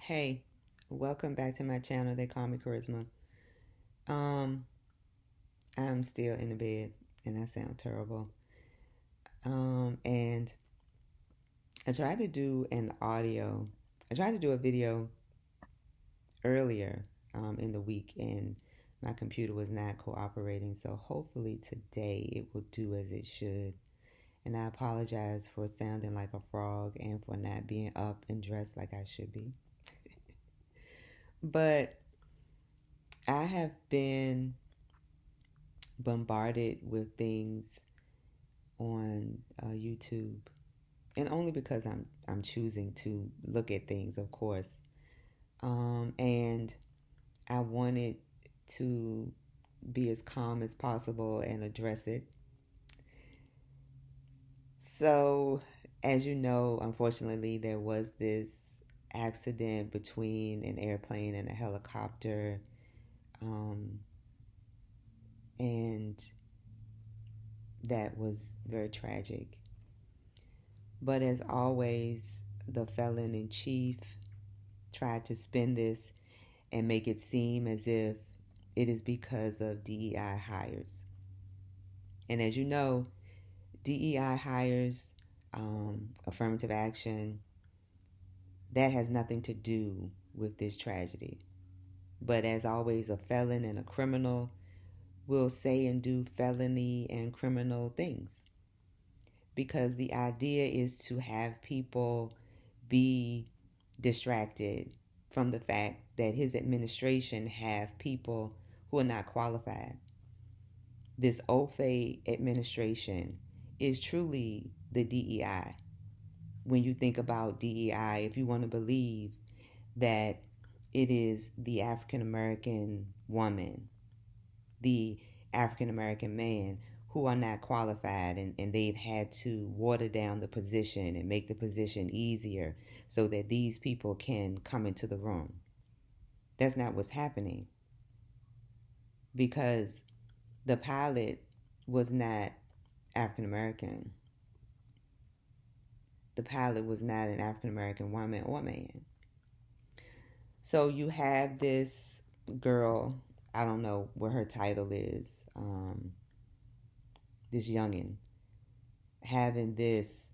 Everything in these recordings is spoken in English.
Hey, welcome back to my channel. They call me Charisma. Um, I'm still in the bed and I sound terrible. And I tried to do I tried to do a video earlier in the week and my computer was not cooperating. So hopefully today it will do as it should. And I apologize for sounding like a frog and for not being up and dressed like I should be. But I have been bombarded with things on YouTube, and only because I'm choosing to look at things, of course. And I wanted to be as calm as possible and address it. So, as you know, unfortunately, there was this accident between an airplane and a helicopter, um, and that was very tragic. But as always, the felon in chief tried to spin this and make it seem as if it is because of DEI hires. And as you know, DEI hires, affirmative action, that has nothing to do with this tragedy. But as always, a felon and a criminal will say and do felony and criminal things. Because the idea is to have people be distracted from the fact that his administration have people who are not qualified. This OFE administration is truly the DEI. When you think about DEI, if you want to believe that it is the African American woman, the African American man who are not qualified, and they've had to water down the position and make the position easier so that these people can come into the room. That's not what's happening, because the pilot was not African American. The pilot was not an African American woman or man. So you have this girl, I don't know what her title is, this youngin, having this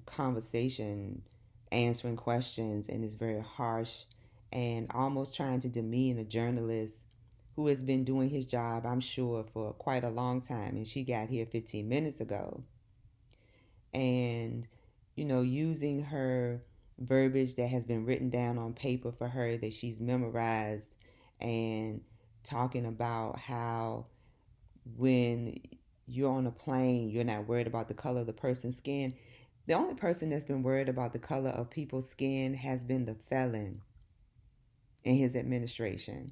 conversation, answering questions, and is very harsh and almost trying to demean a journalist who has been doing his job, I'm sure, for quite a long time. And she got here 15 minutes ago. And, using her verbiage that has been written down on paper for her that she's memorized, and talking about how when you're on a plane, you're not worried about the color of the person's skin. The only person that's been worried about the color of people's skin has been the felon in his administration.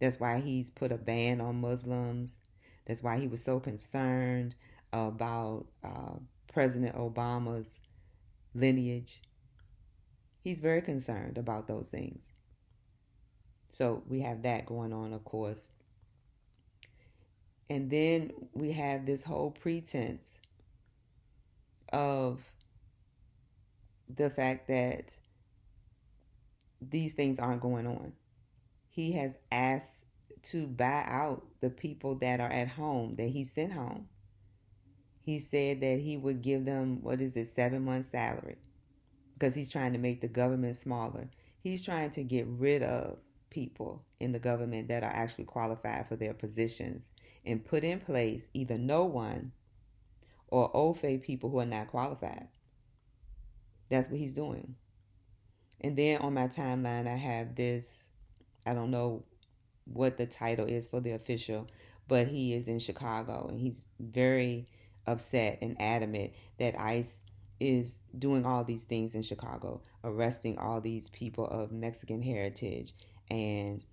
That's why he's put a ban on Muslims. That's why he was so concerned about President Obama's lineage. He's very concerned about those things. So we have that going on, of course. And then we have this whole pretense of the fact that these things aren't going on. He has asked to buy out the people that are at home, that he sent home. He said that he would give them, 7 months salary, because he's trying to make the government smaller. He's trying to get rid of people in the government that are actually qualified for their positions and put in place either no one or OFE people who are not qualified. That's what he's doing. And then on my timeline, I have this, I don't know what the title is for the official, but he is in Chicago and he's very upset and adamant that ICE is doing all these things in Chicago, arresting all these people of Mexican heritage. And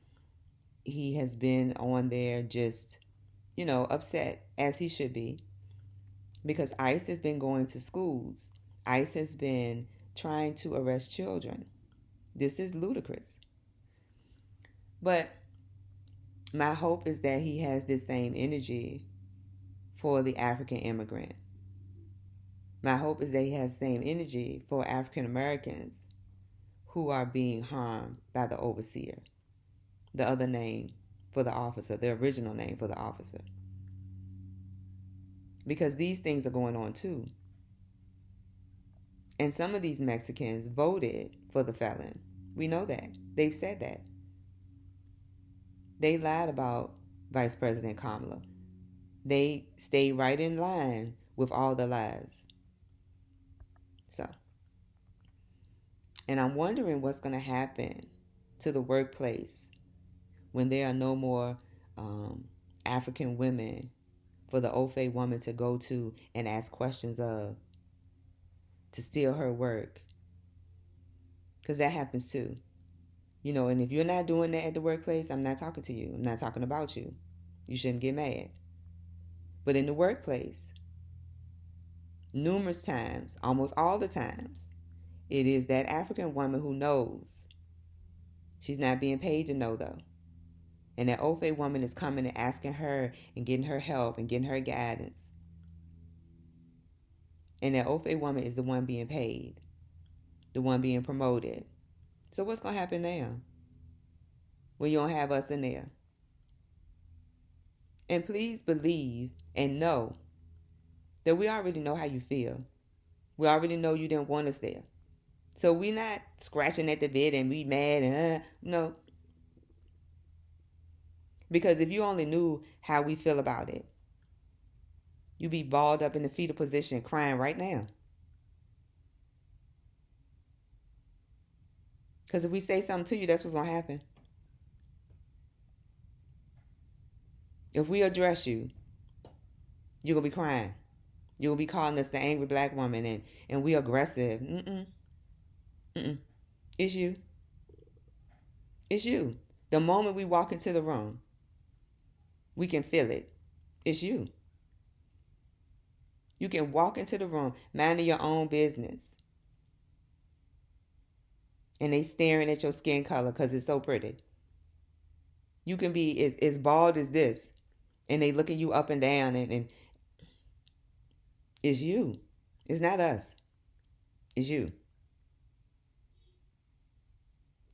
he has been on there just, upset, as he should be, because ICE has been going to schools. ICE has been trying to arrest children. This is ludicrous. But my hope is that he has this same energy for the African immigrant. My hope is that he has the same energy for African Americans, who are being harmed by the overseer, the other name for the officer, the original name for the officer. Because these things are going on too. And some of these Mexicans voted for the felon. We know that. They've said that. They lied about Vice President Kamala. They stayed right in line with all the lies. So, and I'm wondering what's going to happen to the workplace when there are no more African women for the Ofe woman to go to and ask questions of, to steal her work. Because that happens too. And if you're not doing that at the workplace, I'm not talking to you. I'm not talking about you. You shouldn't get mad. But in the workplace, numerous times, almost all the times, it is that African woman who knows. She's not being paid to know, though. And that Ofe woman is coming and asking her and getting her help and getting her guidance. And that Ofe woman is the one being paid, the one being promoted. So what's going to happen now when you don't have us in there? And please believe and know that we already know how you feel. We already know you didn't want us there. So we're not scratching at the bit and we mad and no. Because if you only knew how we feel about it, you'd be balled up in the fetal position crying right now. Because if we say something to you, that's what's going to happen. If we address you, you're going to be crying. You're going to be calling us the angry black woman and we aggressive. It's you. It's you. The moment we walk into the room, we can feel it. It's you. You can walk into the room, minding your own business. And they staring at your skin color because it's so pretty. You can be as bald as this. And they looking you up and down and it's you. It's not us. It's you.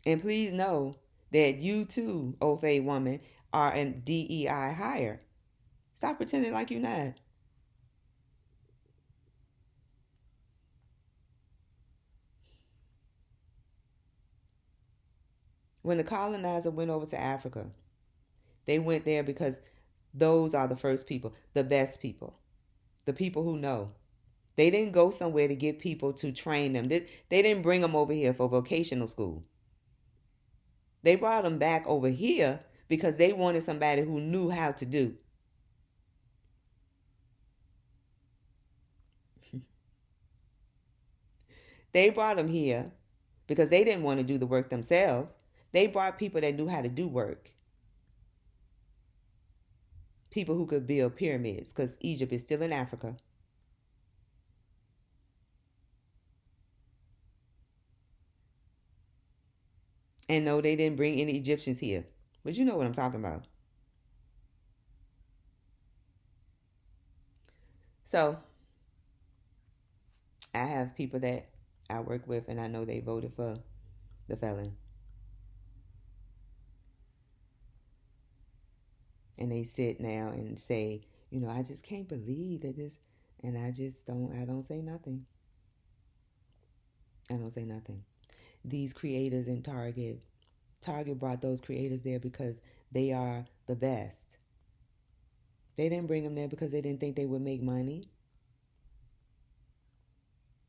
And please know that you too, Ofe woman, are a DEI hire. Stop pretending like you're not. When the colonizer went over to Africa, they went there because those are the first people, the best people, the people who know. They didn't go somewhere to get people to train them. They didn't bring them over here for vocational school. They brought them back over here because they wanted somebody who knew how to do. They brought them here because they didn't want to do the work themselves. They brought people that knew how to do work. People who could build pyramids because Egypt is still in Africa. And no, they didn't bring any Egyptians here. But you know what I'm talking about. So, I have people that I work with and I know they voted for the felon. And they sit now and say, I just can't believe that this, and I don't say nothing. I don't say nothing. These creators in Target brought those creators there because they are the best. They didn't bring them there because they didn't think they would make money.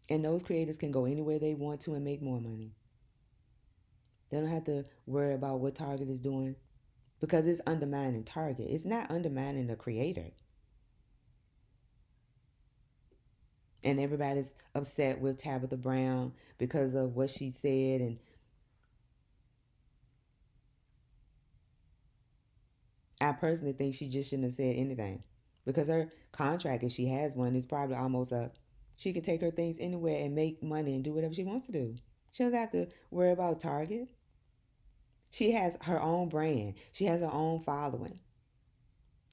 And those creators can go anywhere they want to and make more money. They don't have to worry about what Target is doing because it's undermining Target. It's not undermining the creator. And everybody's upset with Tabitha Brown because of what she said. And I personally think she just shouldn't have said anything because her contract, if she has one, is probably almost up. She can take her things anywhere and make money and do whatever she wants to do. She doesn't have to worry about Target. She has her own brand. She has her own following.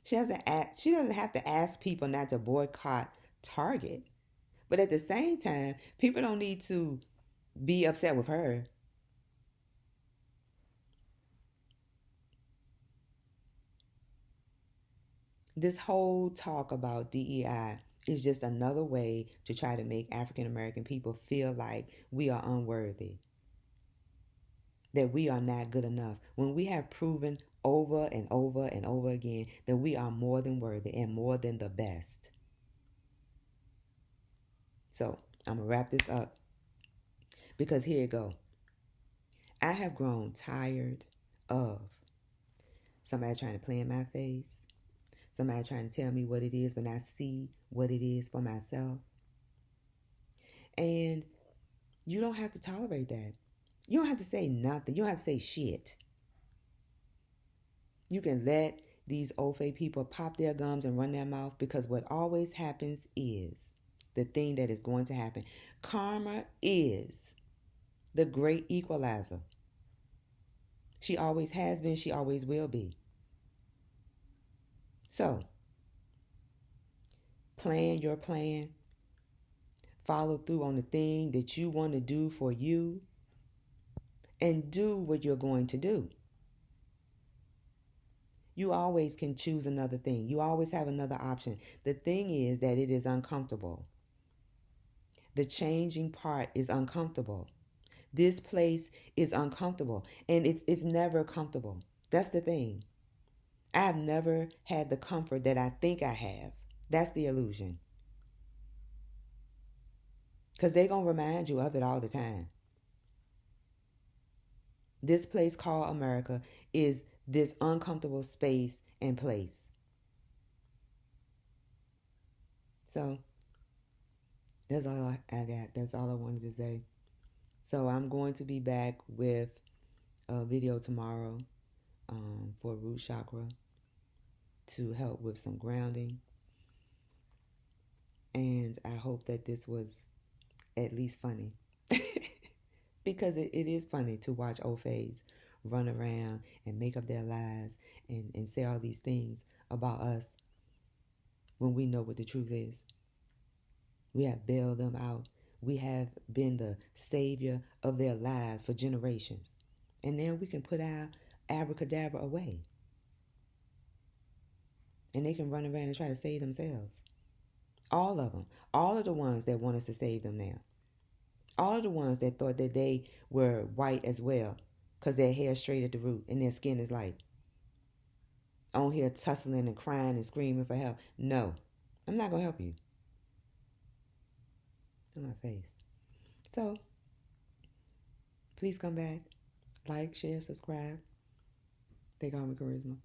She doesn't have to ask people not to boycott Target. But at the same time, people don't need to be upset with her This whole talk about DEI is just another way to try to make African American people feel like we are unworthy, that we are not good enough, when we have proven over and over and over again that we are more than worthy and more than the best. So I'm going to wrap this up because here you go. I have grown tired of somebody trying to play in my face, somebody trying to tell me what it is when I see what it is for myself. And you don't have to tolerate that. You don't have to say nothing. You don't have to say shit. You can let these old fake people pop their gums and run their mouth, because what always happens is the thing that is going to happen. Karma is the great equalizer. She always has been. She always will be. So, plan your plan. Follow through on the thing that you want to do for you, and do what you're going to do. You always can choose another thing. You always have another option. The thing is that it is uncomfortable. The changing part is uncomfortable. This place is uncomfortable, and it's never comfortable. That's the thing. I've never had the comfort that I think I have. That's the illusion. Because they're going to remind you of it all the time. This place called America is this uncomfortable space and place. So that's all I got. That's all I wanted to say. So I'm going to be back with a video tomorrow for root chakra to help with some grounding. And I hope that this was at least funny. Because it is funny to watch old fays run around and make up their lies and say all these things about us when we know what the truth is. We have bailed them out. We have been the savior of their lives for generations. And now we can put our abracadabra away. And they can run around and try to save themselves. All of them. All of the ones that want us to save them now. All of the ones that thought that they were white as well, because their hair is straight at the root and their skin is light. On here tussling and crying and screaming for help. No, I'm not going to help you. To my face. So, please come back. Like, share, subscribe. They call me Charisma.